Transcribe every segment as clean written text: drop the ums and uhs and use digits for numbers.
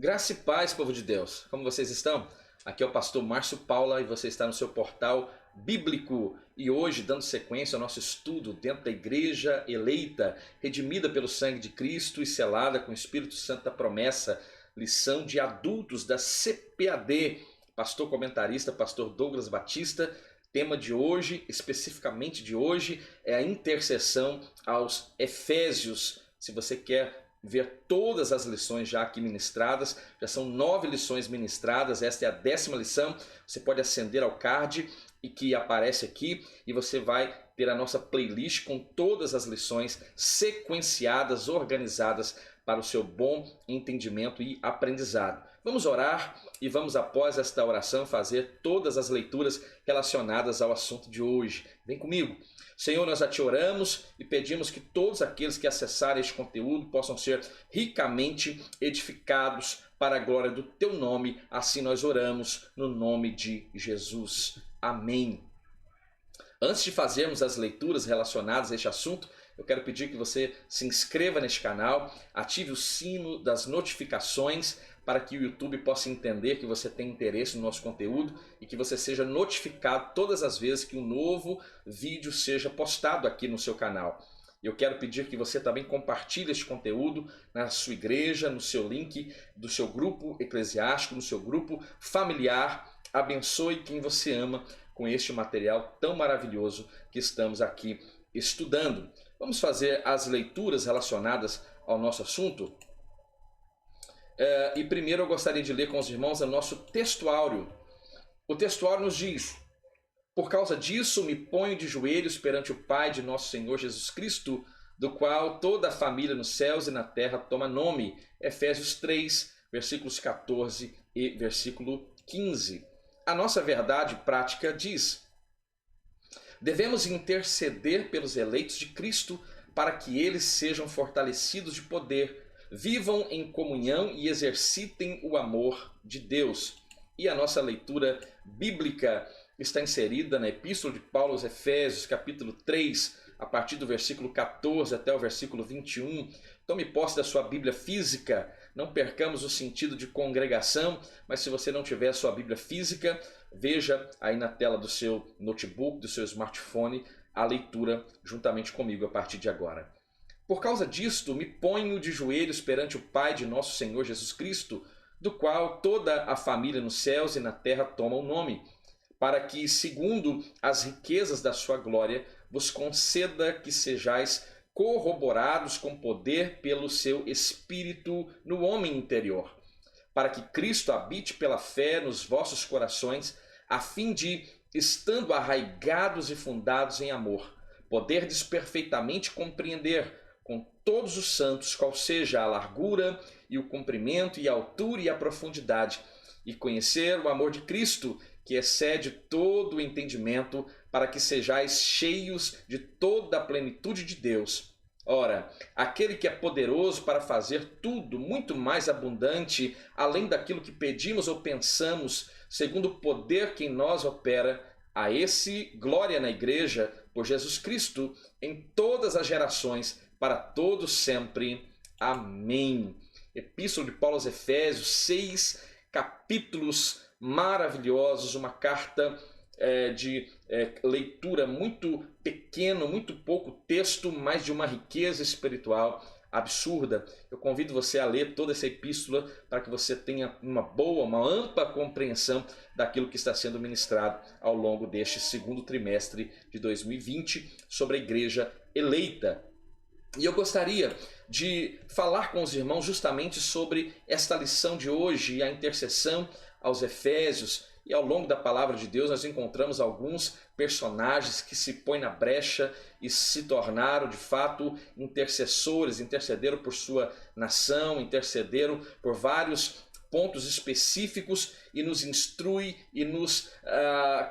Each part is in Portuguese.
Graça e paz, povo de Deus. Como vocês estão? Aqui é o pastor Márcio Paula e você está no seu portal bíblico. E hoje, dando sequência ao nosso estudo dentro da igreja eleita, redimida pelo sangue de Cristo e selada com o Espírito Santo da promessa, lição de adultos da CPAD, pastor comentarista, pastor Douglas Batista. Tema de hoje, especificamente de hoje, é a intercessão aos Efésios. Se você quer ver todas as lições já aqui ministradas, já são 9 lições ministradas, esta é a 10ª lição. Você pode acender ao card e que aparece aqui e você vai ter a nossa playlist com todas as lições sequenciadas, organizadas para o seu bom entendimento e aprendizado. Vamos orar e vamos, após esta oração, fazer todas as leituras relacionadas ao assunto de hoje. Vem comigo. Senhor, nós a te oramos e pedimos que todos aqueles que acessarem este conteúdo possam ser ricamente edificados para a glória do teu nome. Assim nós oramos no nome de Jesus. Amém. Antes de fazermos as leituras relacionadas a este assunto, eu quero pedir que você se inscreva neste canal, ative o sino das notificações para que o YouTube possa entender que você tem interesse no nosso conteúdo e que você seja notificado todas as vezes que um novo vídeo seja postado aqui no seu canal. Eu quero pedir que você também compartilhe este conteúdo na sua igreja, no seu link do seu grupo eclesiástico, no seu grupo familiar. Abençoe quem você ama com este material tão maravilhoso que estamos aqui estudando. Vamos fazer as leituras relacionadas ao nosso assunto? E primeiro eu gostaria de ler com os irmãos o nosso textuário. O textuário nos diz: por causa disso me ponho de joelhos perante o Pai de nosso Senhor Jesus Cristo, do qual toda a família nos céus e na terra toma nome. Efésios 3, versículos 14 e versículo 15. A nossa verdade prática diz: devemos interceder pelos eleitos de Cristo para que eles sejam fortalecidos de poder, vivam em comunhão e exercitem o amor de Deus. E a nossa leitura bíblica está inserida na Epístola de Paulo aos Efésios, capítulo 3, a partir do versículo 14 até o versículo 21. Tome posse da sua Bíblia física, não percamos o sentido de congregação, mas se você não tiver a sua Bíblia física, veja aí na tela do seu notebook, do seu smartphone, a leitura juntamente comigo a partir de agora. Por causa disto, me ponho de joelhos perante o Pai de nosso Senhor Jesus Cristo, do qual toda a família nos céus e na terra toma o nome, para que, segundo as riquezas da sua glória, vos conceda que sejais corroborados com poder pelo seu Espírito no homem interior, para que Cristo habite pela fé nos vossos corações, a fim de, estando arraigados e fundados em amor, poderdes perfeitamente compreender com todos os santos qual seja a largura e o comprimento e a altura e a profundidade, e conhecer o amor de Cristo, que excede todo o entendimento, para que sejais cheios de toda a plenitude de Deus. Ora, aquele que é poderoso para fazer tudo muito mais abundante, além daquilo que pedimos ou pensamos, segundo o poder que em nós opera, a esse glória na igreja, por Jesus Cristo, em todas as gerações, para todos sempre. Amém. Epístola de Paulo aos Efésios, 6 capítulos maravilhosos, uma carta de leitura muito pequeno, muito pouco texto, mas de uma riqueza espiritual absurda. Eu convido você a ler toda essa epístola para que você tenha uma boa, uma ampla compreensão daquilo que está sendo ministrado ao longo deste segundo trimestre de 2020 sobre a igreja eleita. E eu gostaria de falar com os irmãos justamente sobre esta lição de hoje, a intercessão aos Efésios. E ao longo da palavra de Deus nós encontramos alguns personagens que se põem na brecha e se tornaram de fato intercessores, intercederam por sua nação, intercederam por vários pontos específicos e nos instrui e nos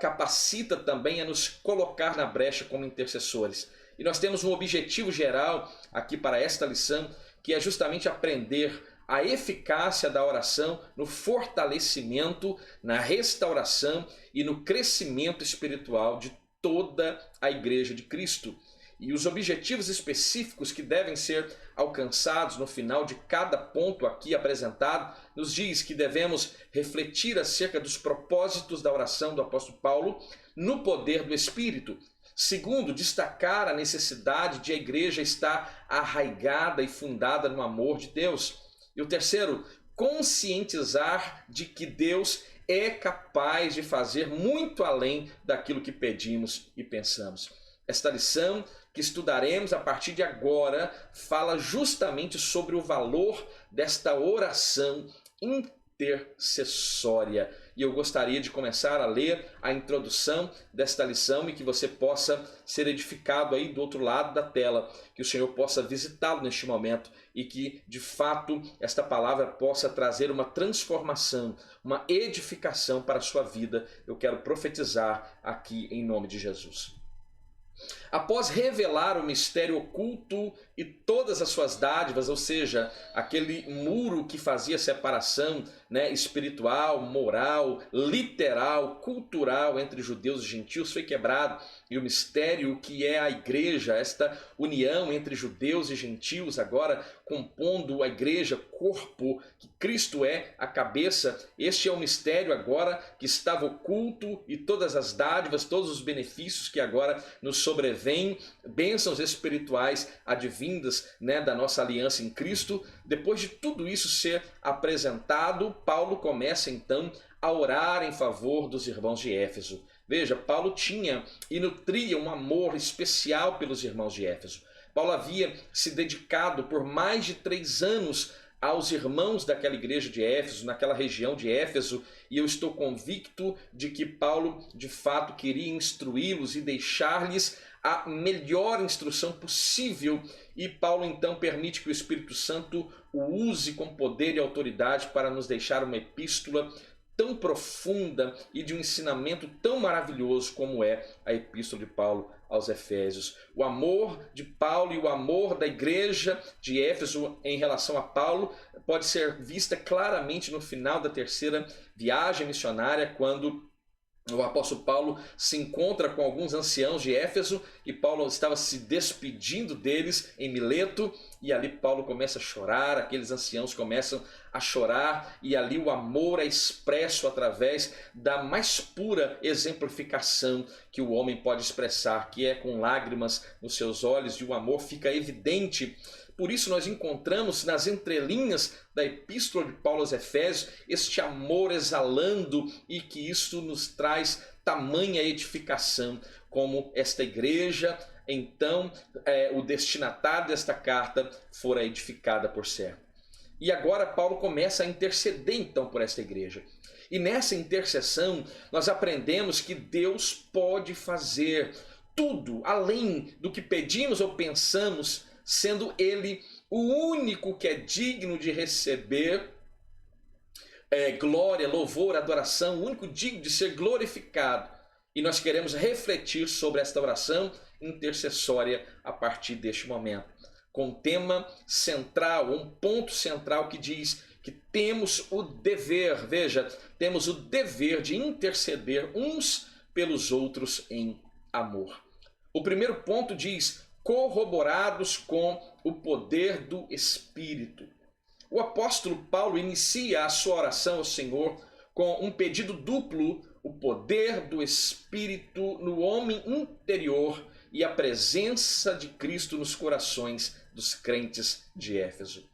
capacita também a nos colocar na brecha como intercessores. E nós temos um objetivo geral aqui para esta lição, que é justamente aprender a eficácia da oração no fortalecimento, na restauração e no crescimento espiritual de toda a igreja de Cristo. e os objetivos específicos que devem ser alcançados no final de cada ponto aqui apresentado, nos diz que devemos refletir acerca dos propósitos da oração do apóstolo Paulo no poder do Espírito. Segundo, destacar a necessidade de a igreja estar arraigada e fundada no amor de Deus. E o terceiro, conscientizar de que Deus é capaz de fazer muito além daquilo que pedimos e pensamos. Esta lição que estudaremos a partir de agora fala justamente sobre o valor desta oração intercessória. E eu gostaria de começar a ler a introdução desta lição e que você possa ser edificado aí do outro lado da tela, que o Senhor possa visitá-lo neste momento e que, de fato, esta palavra possa trazer uma transformação, uma edificação para a sua vida. Eu quero profetizar aqui em nome de Jesus. Após revelar o mistério oculto e todas as suas dádivas, ou seja, aquele muro que fazia separação, espiritual, moral, literal, cultural entre judeus e gentios foi quebrado, e o mistério que é a igreja, esta união entre judeus e gentios, agora compondo a igreja, corpo, que Cristo é a cabeça, este é o mistério agora que estava oculto, e todas as dádivas, todos os benefícios que agora nos sobrevêm, bênçãos espirituais advindas da nossa aliança em Cristo. Depois de tudo isso ser apresentado, Paulo começa então a orar em favor dos irmãos de Éfeso. Veja, Paulo tinha e nutria um amor especial pelos irmãos de Éfeso. Paulo havia se dedicado por mais de 3 anos aos irmãos daquela igreja de Éfeso, naquela região de Éfeso, e eu estou convicto de que Paulo de fato queria instruí-los e deixar-lhes a melhor instrução possível, e Paulo então permite que o Espírito Santo o use com poder e autoridade para nos deixar uma epístola tão profunda e de um ensinamento tão maravilhoso como é a epístola de Paulo aos Efésios. O amor de Paulo e o amor da igreja de Éfeso em relação a Paulo pode ser vista claramente no final da 3ª viagem missionária, quando o apóstolo Paulo se encontra com alguns anciãos de Éfeso e Paulo estava se despedindo deles em Mileto, e ali Paulo começa a chorar, aqueles anciãos começam a chorar, e ali o amor é expresso através da mais pura exemplificação que o homem pode expressar, que é com lágrimas nos seus olhos, e o amor fica evidente. Por isso nós encontramos nas entrelinhas da epístola de Paulo aos Efésios este amor exalando, e que isto nos traz tamanha edificação, como esta igreja, então o destinatário desta carta fora edificada por certo. E agora Paulo começa a interceder então por esta igreja. E nessa intercessão nós aprendemos que Deus pode fazer tudo além do que pedimos ou pensamos, sendo Ele o único que é digno de receber glória, louvor, adoração, o único digno de ser glorificado. E nós queremos refletir sobre esta oração intercessória a partir deste momento, com um tema central, um ponto central que diz que temos o dever, veja, temos o dever de interceder uns pelos outros em amor. O primeiro ponto diz: corroborados com o poder do Espírito. O apóstolo Paulo inicia a sua oração ao Senhor com um pedido duplo: o poder do Espírito no homem interior e a presença de Cristo nos corações dos crentes de Éfeso.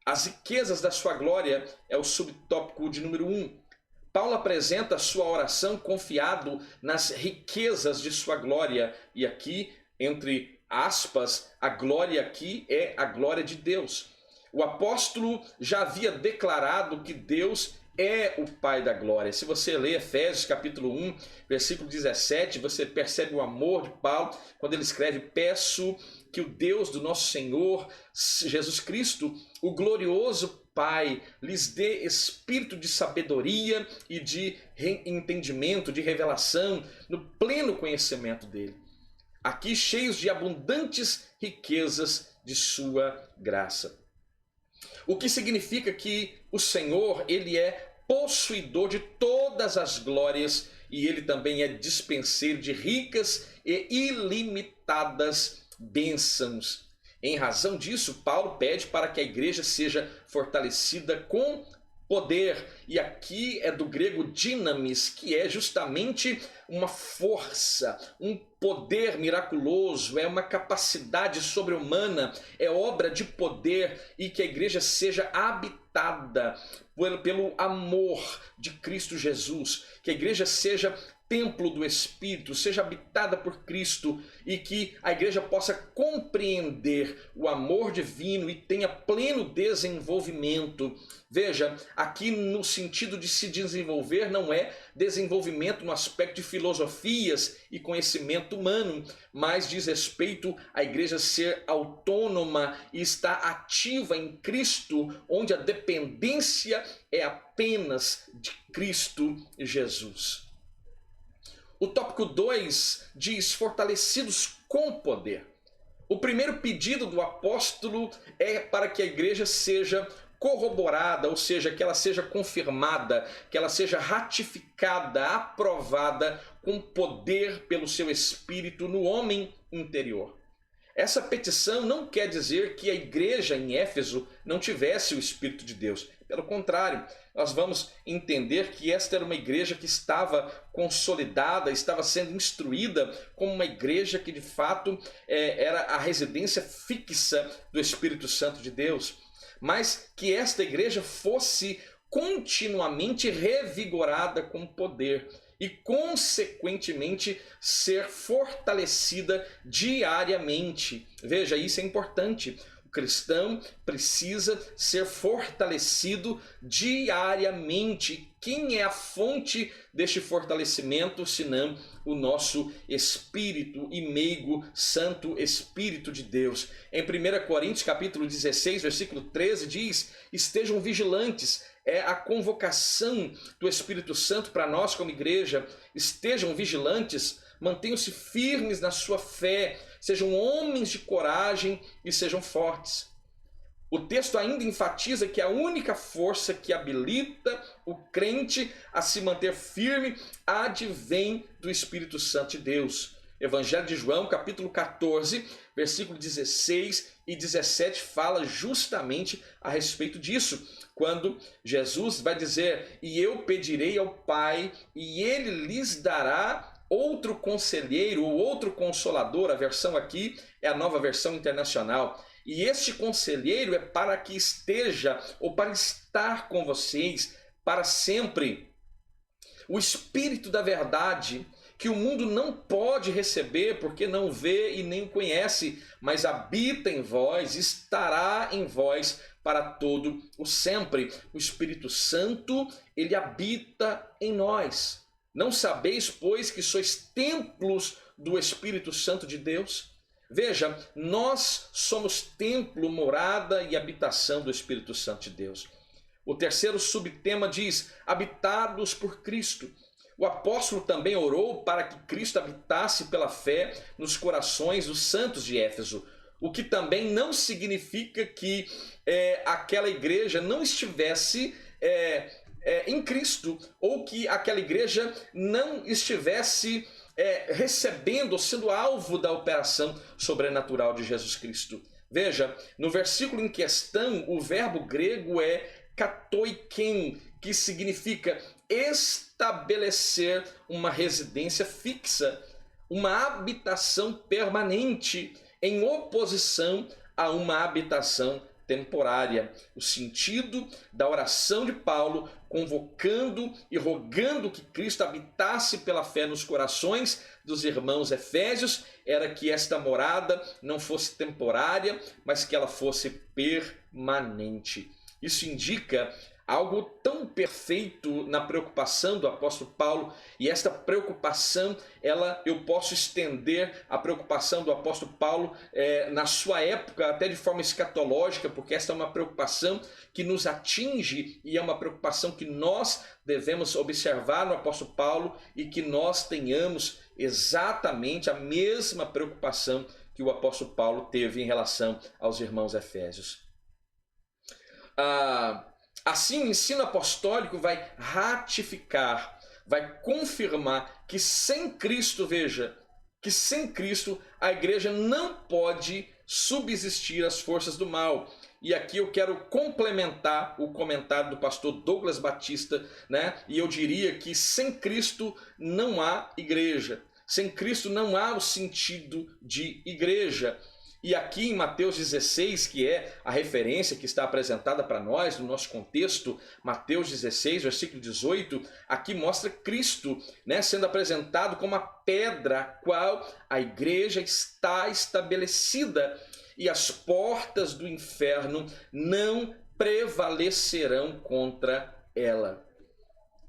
As riquezas da sua glória é o subtópico de número 1. Paulo apresenta a sua oração confiado nas riquezas de sua glória, e aqui, entre aspas, a glória aqui é a glória de Deus. O apóstolo já havia declarado que Deus é o Pai da glória. Se você ler Efésios capítulo 1, versículo 17, você percebe o amor de Paulo quando ele escreve: peço que o Deus do nosso Senhor Jesus Cristo, o glorioso Pai, lhes dê espírito de sabedoria e de entendimento, de revelação, no pleno conhecimento dele. Aqui cheios de abundantes riquezas de sua graça. O que significa que o Senhor, ele é possuidor de todas as glórias, e ele também é dispenseiro de ricas e ilimitadas bênçãos. Em razão disso, Paulo pede para que a igreja seja fortalecida com poder. E aqui é do grego dynamis, que é justamente uma força, um poder miraculoso, é uma capacidade sobre-humana, é obra de poder, e que a igreja seja habitada pelo amor de Cristo Jesus, que a igreja seja templo do Espírito, seja habitada por Cristo, e que a igreja possa compreender o amor divino e tenha pleno desenvolvimento. Veja, aqui no sentido de se desenvolver não é desenvolvimento no aspecto de filosofias e conhecimento humano, mas diz respeito à igreja ser autônoma e estar ativa em Cristo, onde a dependência é apenas de Cristo Jesus. O tópico 2 diz fortalecidos com poder. O primeiro pedido do apóstolo é para que a igreja seja corroborada, ou seja, que ela seja confirmada, que ela seja ratificada, aprovada com poder pelo seu Espírito no homem interior. Essa petição não quer dizer que a igreja em Éfeso não tivesse o Espírito de Deus. Pelo contrário, nós vamos entender que esta era uma igreja que estava consolidada, estava sendo instruída como uma igreja que de fato era a residência fixa do Espírito Santo de Deus. Mas que esta igreja fosse continuamente revigorada com poder e, consequentemente, ser fortalecida diariamente. Veja, isso é importante. O cristão precisa ser fortalecido diariamente. Quem é a fonte deste fortalecimento, senão o nosso Espírito e meigo Santo Espírito de Deus? Em 1 Coríntios capítulo 16, versículo 13, diz: estejam vigilantes. É a convocação do Espírito Santo para nós como igreja. Estejam vigilantes, mantenham-se firmes na sua fé, sejam homens de coragem e sejam fortes. O texto ainda enfatiza que a única força que habilita o crente a se manter firme advém do Espírito Santo de Deus. Evangelho de João, capítulo 14, versículo 16 e 17, fala justamente a respeito disso, quando Jesus vai dizer: e eu pedirei ao Pai, e ele lhes dará outro conselheiro ou outro consolador. A versão aqui é a Nova Versão Internacional. E este conselheiro é para que esteja, ou para estar com vocês para sempre. O Espírito da verdade, que o mundo não pode receber porque não vê e nem conhece, mas habita em vós, estará em vós para todo o sempre. O Espírito Santo, ele habita em nós. Não sabeis, pois, que sois templos do Espírito Santo de Deus? Veja, nós somos templo, morada e habitação do Espírito Santo de Deus. O terceiro subtema diz: habitados por Cristo. O apóstolo também orou para que Cristo habitasse pela fé nos corações dos santos de Éfeso, o que também não significa que aquela igreja não estivesse em Cristo, ou que aquela igreja não estivesse recebendo ou sendo alvo da operação sobrenatural de Jesus Cristo. Veja, no versículo em questão, o verbo grego é katoiken, que significa estabelecer uma residência fixa, uma habitação permanente, em oposição a uma habitação temporária. O sentido da oração de Paulo, convocando e rogando que Cristo habitasse pela fé nos corações dos irmãos efésios, era que esta morada não fosse temporária, mas que ela fosse permanente. Isso indica algo tão perfeito na preocupação do apóstolo Paulo, e esta preocupação, eu posso estender a preocupação do apóstolo Paulo na sua época, até de forma escatológica, porque esta é uma preocupação que nos atinge e é uma preocupação que nós devemos observar no apóstolo Paulo, e que nós tenhamos exatamente a mesma preocupação que o apóstolo Paulo teve em relação aos irmãos efésios. Assim, o ensino apostólico vai ratificar, vai confirmar que sem Cristo, veja, que sem Cristo a igreja não pode subsistir às forças do mal. E aqui eu quero complementar o comentário do pastor Douglas Batista, né? E eu diria que sem Cristo não há igreja. Sem Cristo não há o sentido de igreja. E aqui em Mateus 16, que é a referência que está apresentada para nós no nosso contexto, Mateus 16, versículo 18, aqui mostra Cristo, né, sendo apresentado como a pedra a qual a igreja está estabelecida, e as portas do inferno não prevalecerão contra ela.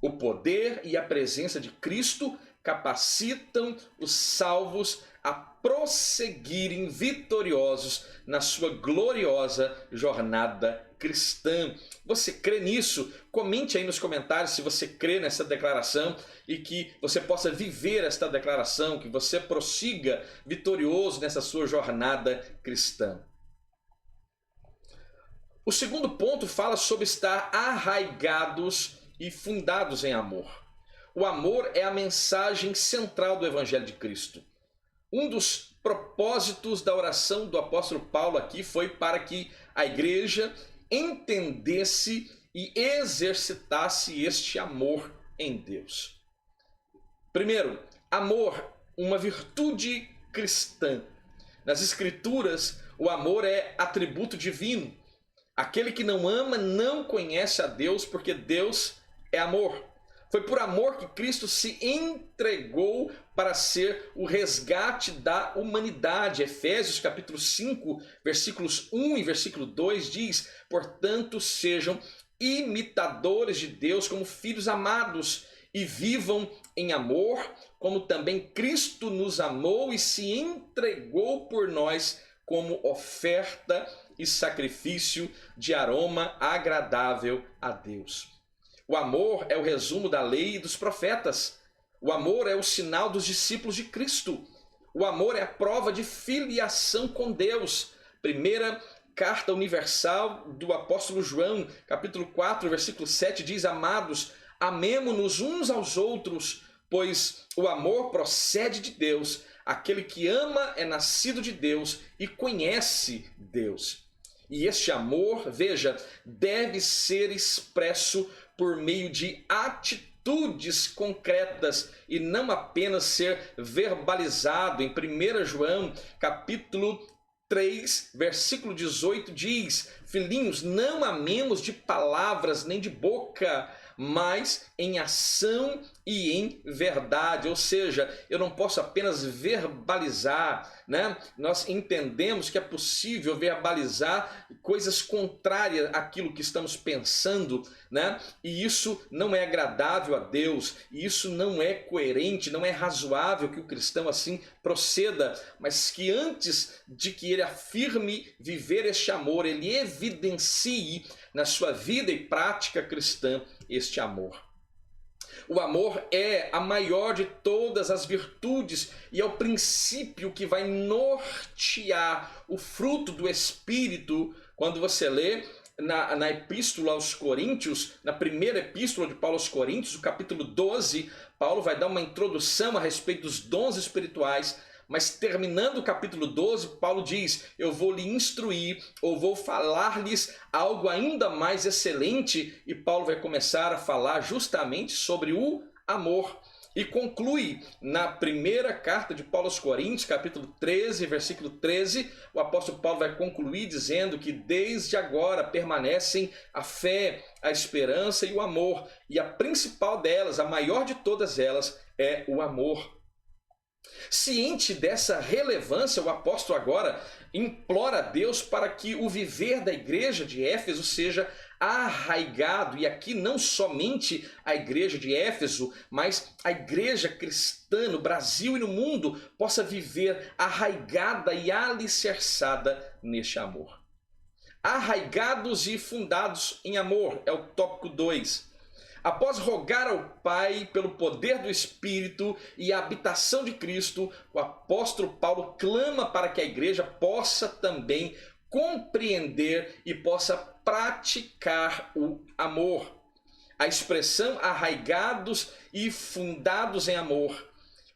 O poder e a presença de Cristo capacitam os salvos a prosseguirem vitoriosos na sua gloriosa jornada cristã. Você crê nisso? Comente aí nos comentários se você crê nessa declaração e que você possa viver esta declaração, que você prossiga vitorioso nessa sua jornada cristã. O segundo ponto fala sobre estar arraigados e fundados em amor. O amor é a mensagem central do Evangelho de Cristo. Um dos propósitos da oração do apóstolo Paulo aqui foi para que a igreja entendesse e exercitasse este amor em Deus. Primeiro, amor, uma virtude cristã. Nas Escrituras, o amor é atributo divino. Aquele que não ama não conhece a Deus, porque Deus é amor. Foi por amor que Cristo se entregou para ser o resgate da humanidade. Efésios capítulo 5, versículos 1 e versículo 2 diz: portanto, sejam imitadores de Deus como filhos amados e vivam em amor, como também Cristo nos amou e se entregou por nós como oferta e sacrifício de aroma agradável a Deus. O amor é o resumo da lei e dos profetas. O amor é o sinal dos discípulos de Cristo. O amor é a prova de filiação com Deus. Primeira carta universal do apóstolo João, capítulo 4, versículo 7, diz: amados, amemo-nos uns aos outros, pois o amor procede de Deus. Aquele que ama é nascido de Deus e conhece Deus. E este amor, veja, deve ser expresso por meio de atitudes concretas e não apenas ser verbalizado. Em 1 João, capítulo 3, versículo 18 diz: filhinhos, não amemos de palavras nem de boca, mas em ação e em verdade. Ou seja, eu não posso apenas verbalizar, né? Nós entendemos que é possível verbalizar coisas contrárias àquilo que estamos pensando, né? E isso não é agradável a Deus, e isso não é coerente, não é razoável que o cristão assim proceda, mas que antes de que ele afirme viver este amor, ele evidencie na sua vida e prática cristã este amor. O amor é a maior de todas as virtudes e é o princípio que vai nortear o fruto do Espírito. Quando você lê na epístola aos Coríntios, na primeira epístola de Paulo aos Coríntios, o capítulo 12, Paulo vai dar uma introdução a respeito dos dons espirituais. Mas terminando o capítulo 12, Paulo diz: eu vou lhe instruir, ou vou falar-lhes algo ainda mais excelente. E Paulo vai começar a falar justamente sobre o amor. E conclui na primeira carta de Paulo aos Coríntios, capítulo 13, versículo 13, o apóstolo Paulo vai concluir dizendo que desde agora permanecem a fé, a esperança e o amor. E a principal delas, a maior de todas elas, é o amor. Ciente dessa relevância, o apóstolo agora implora a Deus para que o viver da igreja de Éfeso seja arraigado, e aqui não somente a igreja de Éfeso, mas a igreja cristã no Brasil e no mundo possa viver arraigada e alicerçada neste amor. Arraigados e fundados em amor é o tópico 2. Após rogar ao Pai pelo poder do Espírito e a habitação de Cristo, o apóstolo Paulo clama para que a igreja possa também compreender e possa praticar o amor. A expressão arraigados e fundados em amor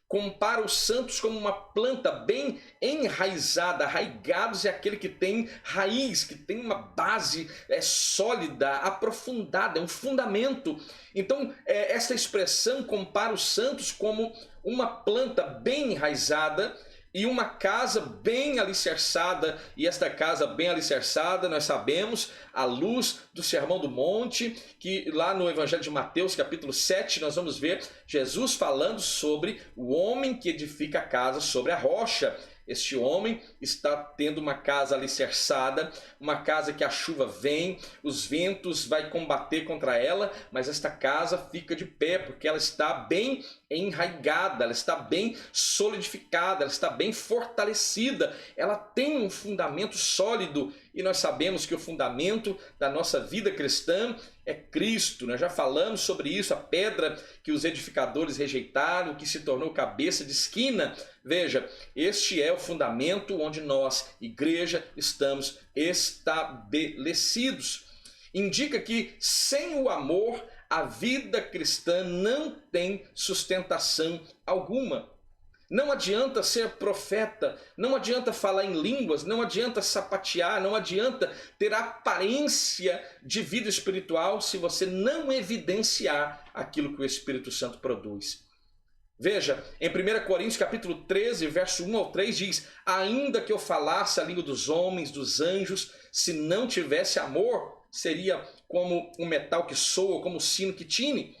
compara os santos como uma planta bem enraizada. Arraigados é aquele que tem raiz, que tem uma base sólida, aprofundada, é um fundamento. Então, essa expressão compara os santos como uma planta bem enraizada e uma casa bem alicerçada. E esta casa bem alicerçada, nós sabemos, à luz do Sermão do Monte, que lá no Evangelho de Mateus, capítulo 7, nós vamos ver Jesus falando sobre o homem que edifica a casa sobre a rocha. Este homem está tendo uma casa alicerçada, uma casa que a chuva vem, os ventos vai combater contra ela, mas esta casa fica de pé, porque ela está bem enraigada, ela está bem solidificada, ela está bem fortalecida, ela tem um fundamento sólido. E nós sabemos que o fundamento da nossa vida cristã é Cristo. Nós já falamos sobre isso, a pedra que os edificadores rejeitaram, que se tornou cabeça de esquina. Veja, este é o fundamento onde nós, igreja, estamos estabelecidos. Indica que sem o amor, a vida cristã não tem sustentação alguma. Não adianta ser profeta, não adianta falar em línguas, não adianta sapatear, não adianta ter aparência de vida espiritual se você não evidenciar aquilo que o Espírito Santo produz. Veja, em 1 Coríntios capítulo 13, verso 1 ao 3 diz: ainda que eu falasse a língua dos homens, dos anjos, se não tivesse amor, seria como um metal que soa, como um sino que tine.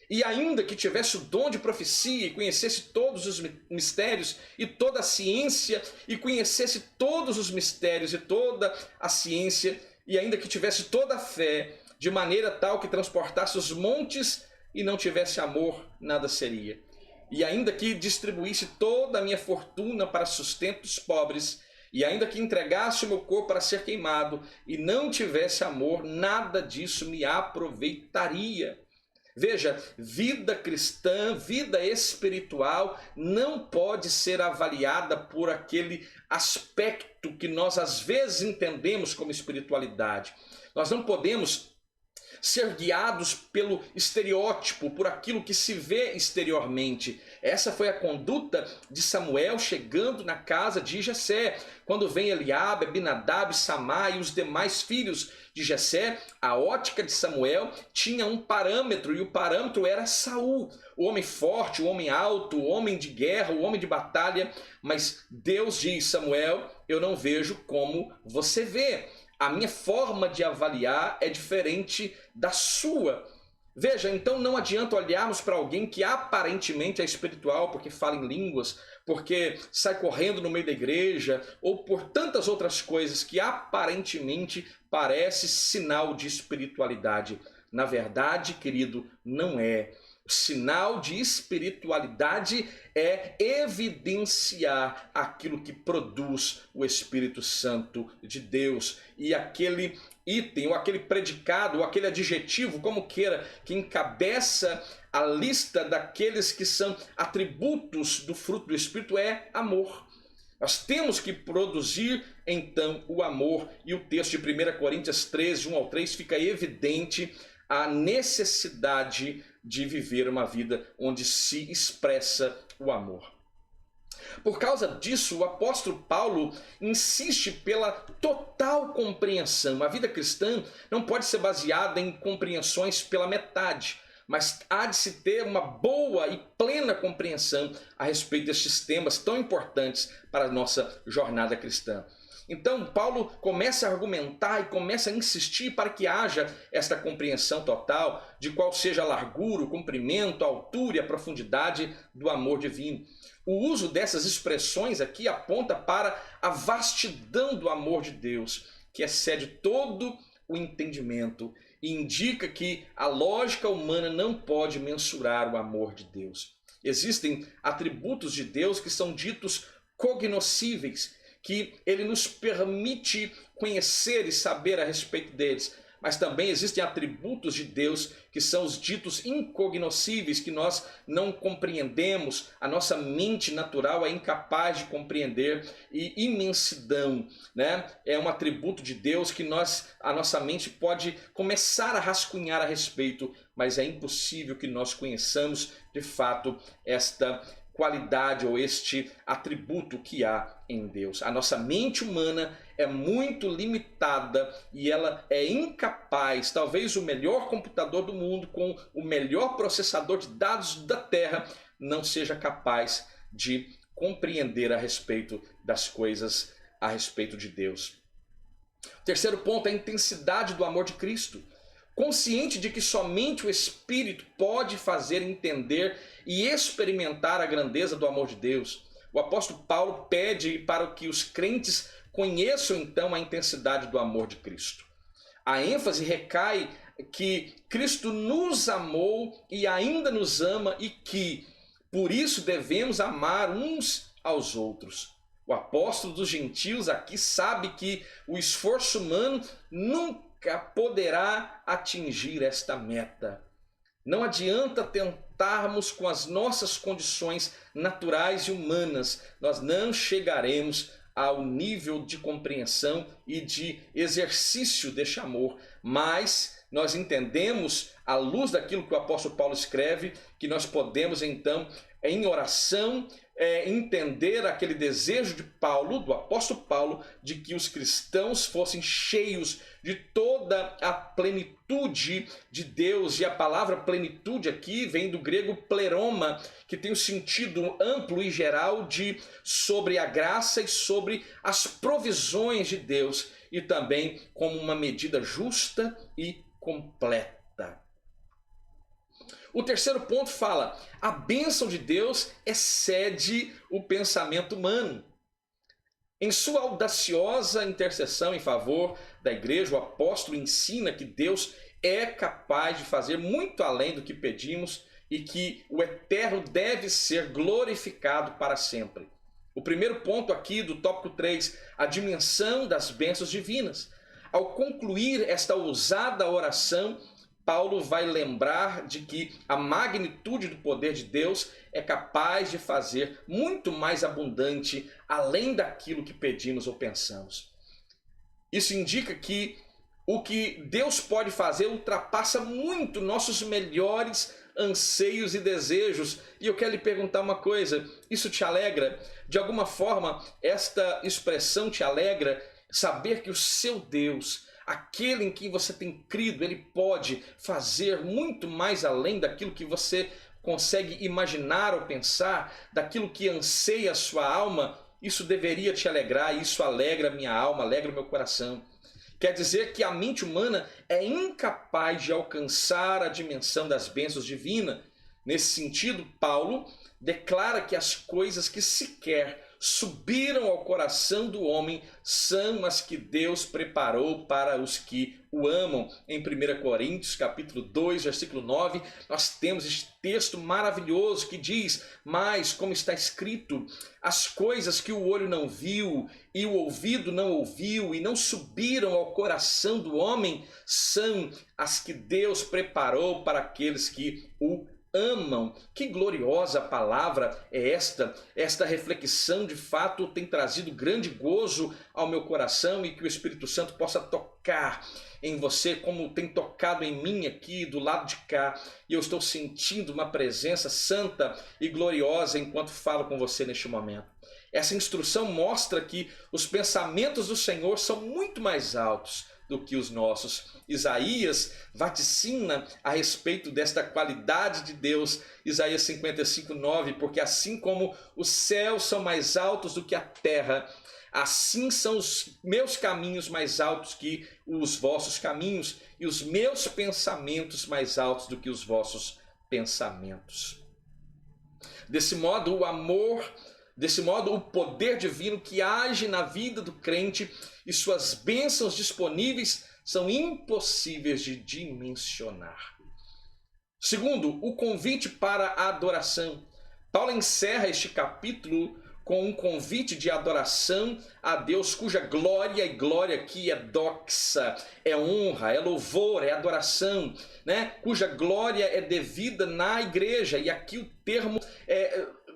E ainda que tivesse o dom de profecia e conhecesse todos os mistérios e toda a ciência, e conhecesse todos os mistérios e toda a ciência, e ainda que tivesse toda a fé, de maneira tal que transportasse os montes e não tivesse amor, nada seria. E ainda que distribuísse toda a minha fortuna para sustento dos pobres, e ainda que entregasse o meu corpo para ser queimado, e não tivesse amor, nada disso me aproveitaria. Veja, vida cristã, vida espiritual não pode ser avaliada por aquele aspecto que nós às vezes entendemos como espiritualidade. Nós não podemos ser guiados pelo estereótipo, por aquilo que se vê exteriormente. Essa foi a conduta de Samuel chegando na casa de Jessé. Quando vem Eliabe, Abinadab, Samá e os demais filhos de Jessé, a ótica de Samuel tinha um parâmetro, e o parâmetro era Saul, o homem forte, o homem alto, o homem de guerra, o homem de batalha. Mas Deus diz: Samuel, eu não vejo como você vê. A minha forma de avaliar é diferente da sua. Veja, então não adianta olharmos para alguém que aparentemente é espiritual, porque fala em línguas, porque sai correndo no meio da igreja, ou por tantas outras coisas que aparentemente parece sinal de espiritualidade. Na verdade, querido, não é. O sinal de espiritualidade é evidenciar aquilo que produz o Espírito Santo de Deus. E aquele item, ou aquele predicado, ou aquele adjetivo, como queira, que encabeça a lista daqueles que são atributos do fruto do Espírito é amor. Nós temos que produzir, então, o amor. E o texto de 1 Coríntios 13, 1 ao 3, fica evidente a necessidade de viver uma vida onde se expressa o amor. Por causa disso, o apóstolo Paulo insiste pela total compreensão. A vida cristã não pode ser baseada em compreensões pela metade, mas há de se ter uma boa e plena compreensão a respeito destes temas tão importantes para a nossa jornada cristã. Então, Paulo começa a argumentar e começa a insistir para que haja esta compreensão total de qual seja a largura, o comprimento, a altura e a profundidade do amor divino. O uso dessas expressões aqui aponta para a vastidão do amor de Deus, que excede todo o entendimento, e indica que a lógica humana não pode mensurar o amor de Deus. Existem atributos de Deus que são ditos cognoscíveis, que ele nos permite conhecer e saber a respeito deles. Mas também existem atributos de Deus que são os ditos incognoscíveis, que nós não compreendemos, a nossa mente natural é incapaz de compreender. E imensidão, né? É um atributo de Deus que a nossa mente pode começar a rascunhar a respeito, mas é impossível que nós conheçamos de fato esta qualidade ou este atributo que há em Deus. A nossa mente humana é muito limitada e ela é incapaz, talvez o melhor computador do mundo com o melhor processador de dados da Terra não seja capaz de compreender a respeito das coisas, a respeito de Deus. O terceiro ponto é a intensidade do amor de Cristo. Consciente de que somente o Espírito pode fazer entender e experimentar a grandeza do amor de Deus, o apóstolo Paulo pede para que os crentes conheçam então a intensidade do amor de Cristo. A ênfase recai que Cristo nos amou e ainda nos ama e que, por isso, devemos amar uns aos outros. O apóstolo dos gentios aqui sabe que o esforço humano nunca poderá atingir esta meta. Não adianta tentarmos com as nossas condições naturais e humanas, nós não chegaremos ao nível de compreensão e de exercício deste amor, mas nós entendemos, à luz daquilo que o apóstolo Paulo escreve, que nós podemos então, em oração, entender aquele desejo de Paulo, do apóstolo Paulo, de que os cristãos fossem cheios de toda a plenitude de Deus. E a palavra plenitude aqui vem do grego pleroma, que tem o sentido amplo e geral de sobre a graça e sobre as provisões de Deus, e também como uma medida justa e completa. O terceiro ponto fala: a bênção de Deus excede o pensamento humano. Em sua audaciosa intercessão em favor da igreja, o apóstolo ensina que Deus é capaz de fazer muito além do que pedimos e que o eterno deve ser glorificado para sempre. O primeiro ponto aqui do tópico 3, a dimensão das bênçãos divinas. Ao concluir esta ousada oração, Paulo vai lembrar de que a magnitude do poder de Deus é capaz de fazer muito mais abundante além daquilo que pedimos ou pensamos. Isso indica que o que Deus pode fazer ultrapassa muito nossos melhores anseios e desejos. E eu quero lhe perguntar uma coisa: isso te alegra? De alguma forma, esta expressão te alegra? Saber que o seu Deus, aquele em quem você tem crido, ele pode fazer muito mais além daquilo que você consegue imaginar ou pensar, daquilo que anseia a sua alma. Isso deveria te alegrar, isso alegra a minha alma, alegra o meu coração. Quer dizer que a mente humana é incapaz de alcançar a dimensão das bênçãos divinas. Nesse sentido, Paulo declara que as coisas que sequer subiram ao coração do homem são as que Deus preparou para os que o amam. Em 1 Coríntios, capítulo 2, versículo 9, nós temos este texto maravilhoso que diz: mas, como está escrito, as coisas que o olho não viu e o ouvido não ouviu e não subiram ao coração do homem são as que Deus preparou para aqueles que o amam. Que gloriosa palavra é esta! Esta reflexão de fato tem trazido grande gozo ao meu coração, e que o Espírito Santo possa tocar em você como tem tocado em mim aqui do lado de cá. E eu estou sentindo uma presença santa e gloriosa enquanto falo com você neste momento. Essa instrução mostra que os pensamentos do Senhor são muito mais altos do que os nossos. Isaías vaticina a respeito desta qualidade de Deus. Isaías 55:9, porque assim como os céus são mais altos do que a terra, assim são os meus caminhos mais altos que os vossos caminhos, e os meus pensamentos mais altos do que os vossos pensamentos. Desse modo, o poder divino que age na vida do crente e suas bênçãos disponíveis são impossíveis de dimensionar. Segundo, o convite para a adoração. Paulo encerra este capítulo com um convite de adoração a Deus, cuja glória, e glória aqui é doxa, é honra, é louvor, é adoração, né? Cuja glória é devida na igreja. E aqui o termo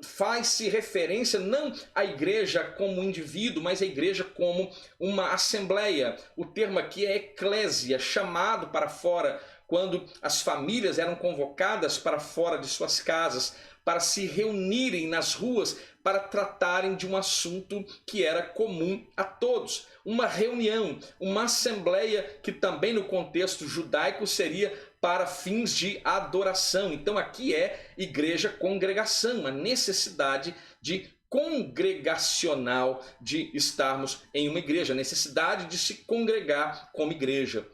faz-se referência não à igreja como indivíduo, mas à igreja como uma assembleia. O termo aqui é eclésia, chamado para fora, quando as famílias eram convocadas para fora de suas casas para se reunirem nas ruas para tratarem de um assunto que era comum a todos. Uma reunião, uma assembleia que também no contexto judaico seria para fins de adoração. Então aqui é igreja, congregação, a necessidade de congregacional de estarmos em uma igreja, a necessidade de se congregar como igreja.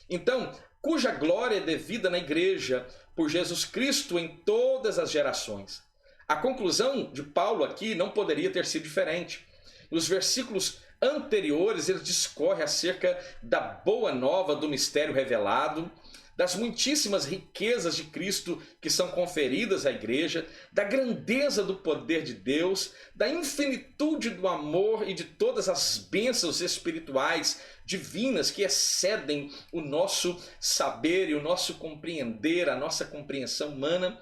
Então, cuja glória é devida na igreja por Jesus Cristo em todas as gerações. A conclusão de Paulo aqui não poderia ter sido diferente. Nos versículos anteriores ele discorre acerca da boa nova do mistério revelado, das muitíssimas riquezas de Cristo que são conferidas à igreja, da grandeza do poder de Deus, da infinitude do amor e de todas as bênçãos espirituais divinas que excedem o nosso saber e o nosso compreender, a nossa compreensão humana.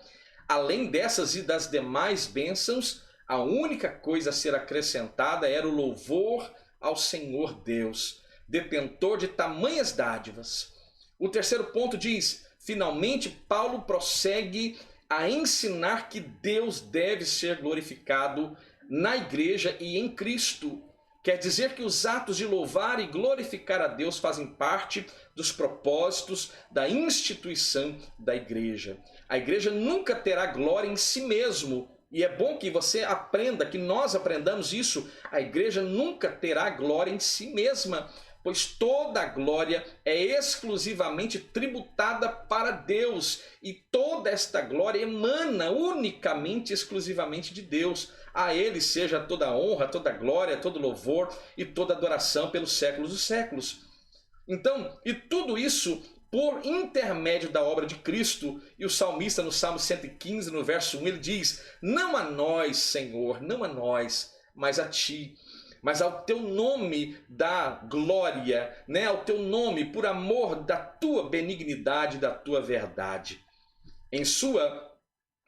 Além dessas e das demais bênçãos, a única coisa a ser acrescentada era o louvor ao Senhor Deus, detentor de tamanhas dádivas. O terceiro ponto diz, finalmente Paulo prossegue a ensinar que Deus deve ser glorificado na igreja e em Cristo. Quer dizer que os atos de louvar e glorificar a Deus fazem parte dos propósitos da instituição da igreja. A igreja nunca terá glória em si mesmo. E é bom que você aprenda, que nós aprendamos isso. A igreja nunca terá glória em si mesma, pois toda a glória é exclusivamente tributada para Deus. E toda esta glória emana unicamente, exclusivamente de Deus. A Ele seja toda a honra, toda a glória, todo louvor e toda adoração pelos séculos dos séculos. Então, e tudo isso por intermédio da obra de Cristo. E o salmista no Salmo 115, no verso 1, ele diz, não a nós, Senhor, não a nós, mas a Ti. Mas ao Teu nome dá glória, né? Ao Teu nome, por amor da Tua benignidade, da Tua verdade. Em sua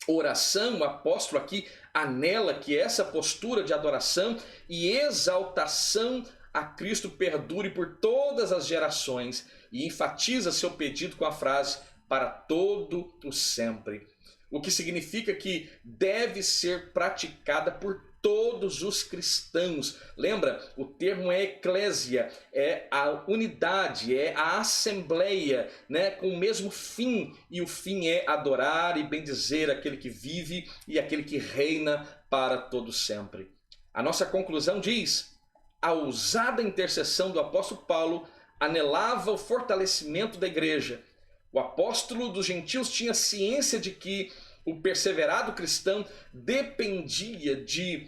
oração, o apóstolo aqui anela que essa postura de adoração e exaltação a Cristo perdure por todas as gerações e enfatiza seu pedido com a frase para todo o sempre. O que significa que deve ser praticada por todos os cristãos. Lembra? O termo é eclésia, é a unidade, é a assembleia, né? Com o mesmo fim. E o fim é adorar e bendizer aquele que vive e aquele que reina para todo sempre. A nossa conclusão diz, a ousada intercessão do apóstolo Paulo anelava o fortalecimento da igreja. O apóstolo dos gentios tinha ciência de que o perseverado cristão dependia de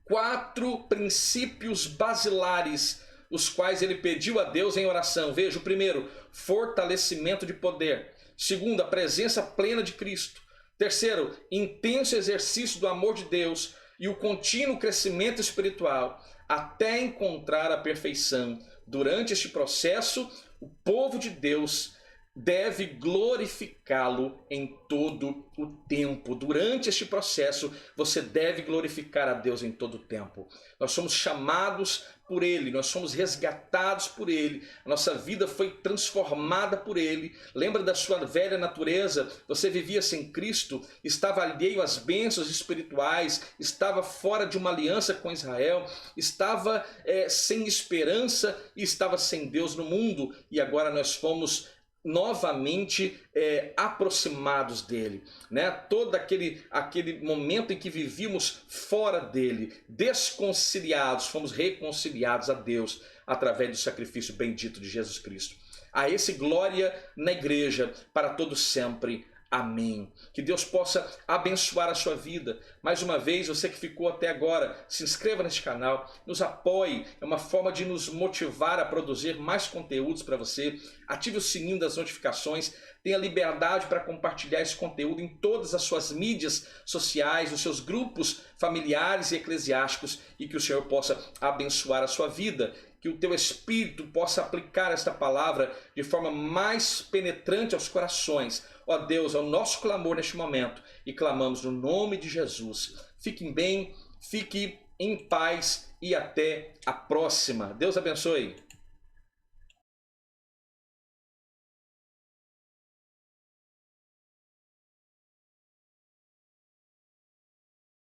4 princípios basilares, os quais ele pediu a Deus em oração. Veja, o primeiro, fortalecimento de poder. Segundo, a presença plena de Cristo. Terceiro, intenso exercício do amor de Deus e o contínuo crescimento espiritual, até encontrar a perfeição. Durante este processo, o povo de Deus deve glorificá-lo em todo o tempo. Durante este processo, você deve glorificar a Deus em todo o tempo. Nós somos chamados por Ele, nós somos resgatados por Ele, a nossa vida foi transformada por Ele. Lembra da sua velha natureza? Você vivia sem Cristo, estava alheio às bênçãos espirituais, estava fora de uma aliança com Israel, estava sem esperança e estava sem Deus no mundo. E agora nós fomos novamente aproximados dele, né? Todo aquele momento em que vivíamos fora dele, desconciliados, fomos reconciliados a Deus através do sacrifício bendito de Jesus Cristo. A esse glória na igreja para todo sempre. Amém. Que Deus possa abençoar a sua vida. Mais uma vez, você que ficou até agora, se inscreva neste canal, nos apoie, é uma forma de nos motivar a produzir mais conteúdos para você. Ative o sininho das notificações, tenha liberdade para compartilhar esse conteúdo em todas as suas mídias sociais, nos seus grupos familiares e eclesiásticos, e que o Senhor possa abençoar a sua vida. Que o teu espírito possa aplicar esta palavra de forma mais penetrante aos corações. Ó Deus, é o nosso clamor neste momento e clamamos no nome de Jesus. Fiquem bem, fique em paz e até a próxima. Deus abençoe.